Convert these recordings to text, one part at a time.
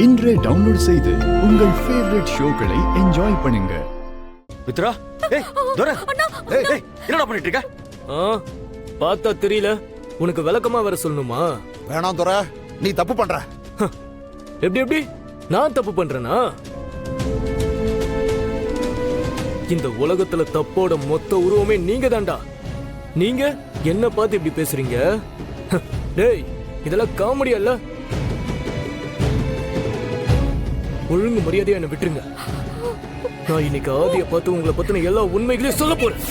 இன்றே டவுன்லோட் செய்து உங்கள் ஃபேவரட் ஷோக்களை என்ஜாய் பண்ணுங்க. மித்ரா, துரை, என்னடா பண்ணிட்டு இருக்க? பார்த்தா தெரியல, உனக்கு விளக்கமா வர சொல்லணுமா? வேணாம் துரை, நீ தப்பு பண்ற. எப்படி நான் தப்பு பண்றேனா? இந்த உலகத்துல தப்போட மொத்த உருவமே நீங்க தான்டா. நீங்க என்ன பார்த்து இப்படி பேசுறீங்க? டேய், இதெல்லாம் காமெடி அல்ல. ஒழுங்கு மரியாதையா என்ன விட்டுருங்க. நான் இன்னைக்கு ஆதிய பார்த்து உங்களை பத்தின எல்லா உண்மைகளையும் சொல்ல போறேன்.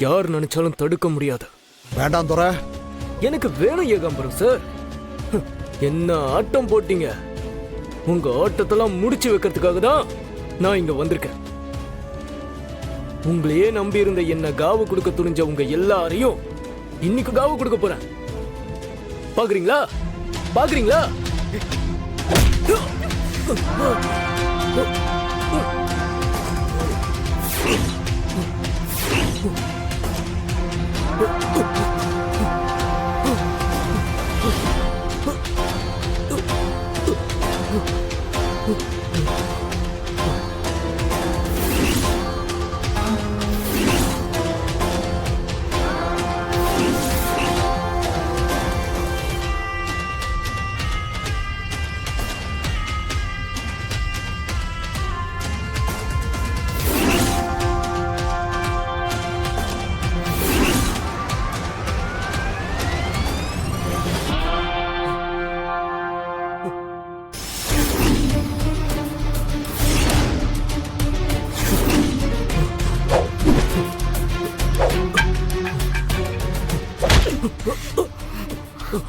யார் நினைச்சாலும் தடுக்க முடியாது. வேண்டாம் துரை. எனக்கு வேணும் ஏகாம்பரம் சார். என்ன ஆட்டம் போட்டீங்க. உங்க ஆட்டத்தெல்லாம் முடிச்சு வைக்கிறதுக்காக தான் நான் இங்க வந்திருக்கேன். உங்களையே நம்பி இருந்த என்ன காவு கொடுக்க துணிஞ்ச உங்க எல்லாரையும் இன்னைக்கு காவு கொடுக்க போறேன். பாக்குறீங்களா? பாக்குறீங்களா?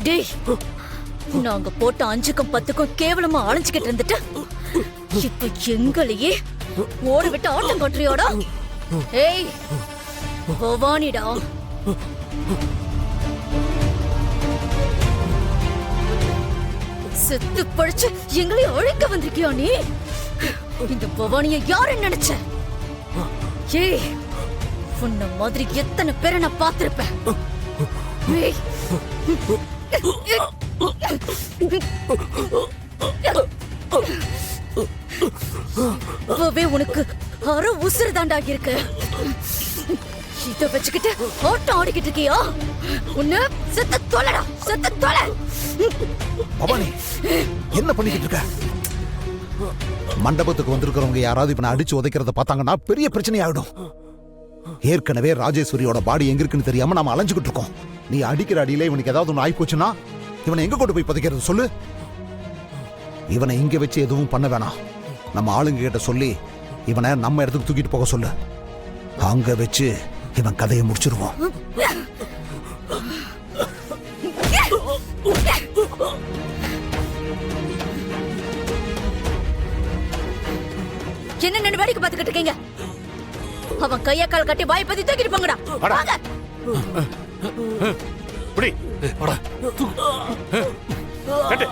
டேய், நாங்க போட்ட 5க்கும் 10க்கும் கேவலமா அலைஞ்சுக்கிட்டு இருந்துட்டு இப்ப எங்களையே ஓட விட்டு ஆட்டம் காட்டுறியோடா? ஏய் பவானிடா, செத்து பழிச்சு எங்களையும் அழைக்க வந்திருக்கியா நீ? இந்த பவானிய யாரு நினைச்ச? ஏய், உன்ன மாதிரி எத்தனை பேரை நான் பார்த்திருப்பேன். உனக்கு அரை உசுறு தாண்டாகி இருக்கு. இத வச்சுக்கிட்டு ஆட்டம் ஆடிக்கிட்டு இருக்கியா? உன்ன செத்து தொலைடா, செத்து தொலை. பவானி, என்ன பண்ணிக்கிட்டு இருக்க? மண்டபத்துக்கு வந்திருக்கிறவங்க யாராவது இப்ப அடிச்சு உதைக்கிறத பார்த்தாங்கன்னா பெரிய பிரச்சனை ஆயிடும். ஏற்கனவே ராஜேஸ்வரியோட பாடி எங்க இருக்குன்னு தெரியாம நாம அலைஞ்சுக்கிட்டு இருக்கோம். நீ அடிக்கிற அடியில இவனுக்கு ஏதாவது ஒண்ணு ஆகி போச்சுன்னா இவனை எங்க கொண்டு போய் புதைக்கிறது சொல்லு? இவனை இங்க வச்சு எதுவும் பண்ண வேணாம். நம்ம ஆளுங்க கிட்ட சொல்லி இவனை நம்ம இடத்துக்கு தூக்கிட்டு போக சொல்லு. அங்க வச்சு இவன் கதையை முடிச்சிருவோம். என்ன நின்று வேடிக்கை பார்த்துக்கிட்டு இருக்கீங்க? அவன் கைய கால் கட்டி வாய் பத்தி தூக்கிட்டு போங்கடா. வாங்க. புடி. வாடா. கட்டு.